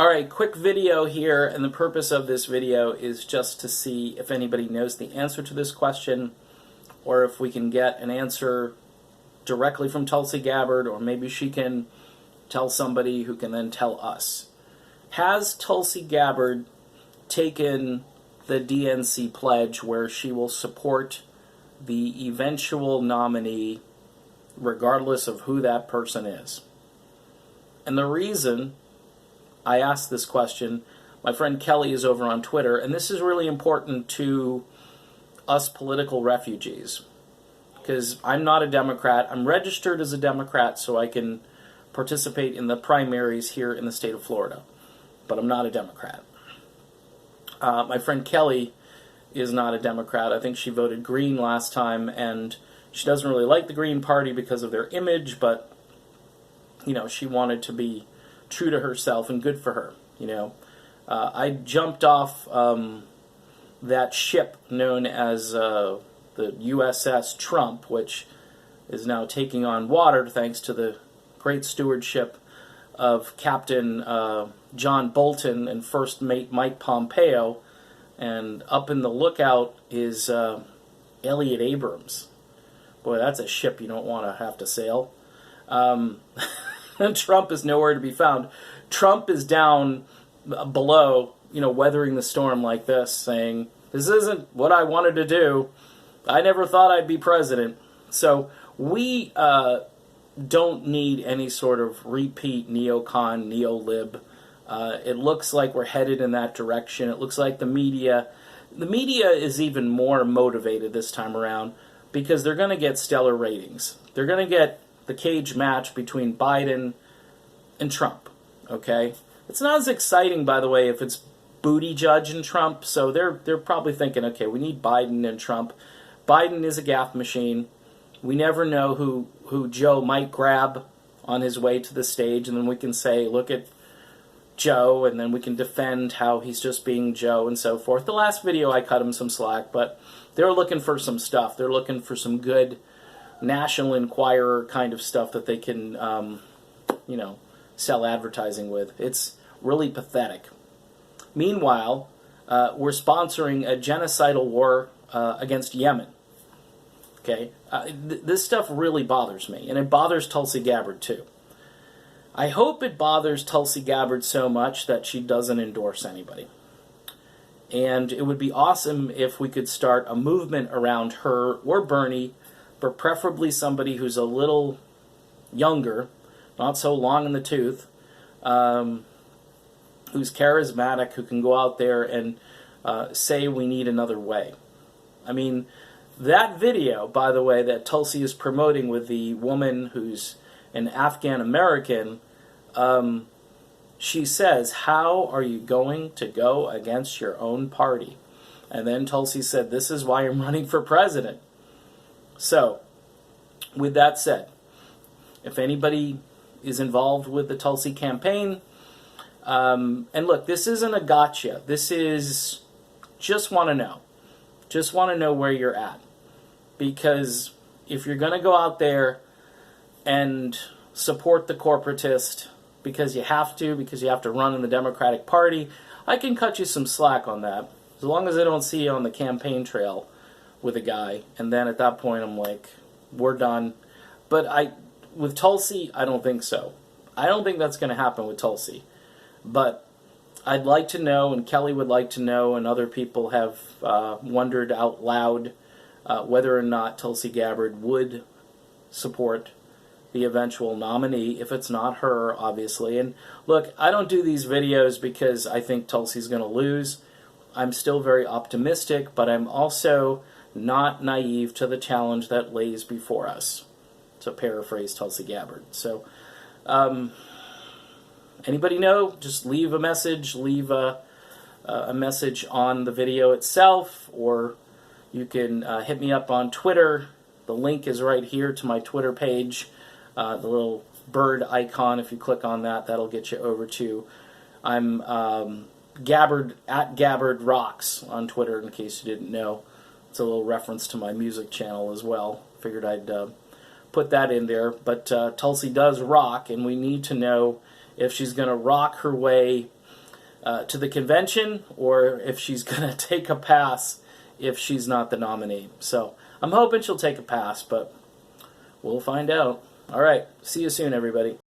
Alright, quick video here, and the purpose of this video is just to see if anybody knows the answer to this question, or if we can get an answer directly from Tulsi Gabbard, or maybe she can tell somebody who can then tell us. Has Tulsi Gabbard taken the DNC pledge where she will support the eventual nominee regardless of who that person is? And the reason I asked this question, my friend Kelly is over on Twitter, and this is really important to us political refugees, because I'm not a Democrat. I'm registered as a Democrat so I can participate in the primaries here in the state of Florida, but I'm not a Democrat. My friend Kelly is not a Democrat. I think she voted Green last time, and she doesn't really like the Green Party because of their image, but, you know, she wanted to be true to herself, and good for her. You know, I jumped off that ship known as the USS Trump, which is now taking on water thanks to the great stewardship of Captain John Bolton and First Mate Mike Pompeo, and up in the lookout is Elliot Abrams. Boy, that's a ship you don't want to have to sail. And Trump is nowhere to be found. Trump is down below, you know, weathering the storm like this, saying, this isn't what I wanted to do. I never thought I'd be president. So we don't need any sort of repeat neocon, neo-lib. It looks like we're headed in that direction. It looks like the media is even more motivated this time around because they're going to get stellar ratings. They're going to get the cage match between Biden and Trump, okay? It's not as exciting, by the way, if it's Buttigieg and Trump, so they're probably thinking, okay, we need Biden and Trump. Biden is a gaffe machine. We never know who Joe might grab on his way to the stage, and then we can say, look at Joe, and then we can defend how he's just being Joe and so forth. The last video I cut him some slack, but they're looking for some stuff. They're looking for some good National Enquirer kind of stuff that they can, you know, sell advertising with. It's really pathetic. Meanwhile, we're sponsoring a genocidal war against Yemen. Okay, this stuff really bothers me, and it bothers Tulsi Gabbard too. I hope it bothers Tulsi Gabbard so much that she doesn't endorse anybody. And it would be awesome if we could start a movement around her or Bernie, but preferably somebody who's a little younger, not so long in the tooth, who's charismatic, who can go out there and say we need another way. I mean, that video, by the way, that Tulsi is promoting with the woman who's an Afghan-American, she says, how are you going to go against your own party? And then Tulsi said, this is why I'm running for president. So, with that said, if anybody is involved with the Tulsi campaign, and look, this isn't a gotcha. This is just want to know. Just want to know where you're at. Because if you're going to go out there and support the corporatist because you have to run in the Democratic Party, I can cut you some slack on that. As long as I don't see you on the campaign trail with a guy. And then at that point I'm like, we're done. But with Tulsi, I don't think so. I don't think that's going to happen with Tulsi. But I'd like to know, and Kelly would like to know, and other people have wondered out loud whether or not Tulsi Gabbard would support the eventual nominee, if it's not her, obviously. And look, I don't do these videos because I think Tulsi's going to lose. I'm still very optimistic, but I'm also not naive to the challenge that lays before us, to paraphrase Tulsi Gabbard. So, anybody know? Just leave a message. Leave a message on the video itself, or you can hit me up on Twitter. The link is right here to my Twitter page. The little bird icon, if you click on that, that'll get you over to. I'm Gabbard, at Gabbard Rocks on Twitter, in case you didn't know. It's a little reference to my music channel as well. Figured I'd put that in there. But Tulsi does rock, and we need to know if she's going to rock her way to the convention, or if she's going to take a pass if she's not the nominee. So I'm hoping she'll take a pass, but we'll find out. All right, see you soon, everybody.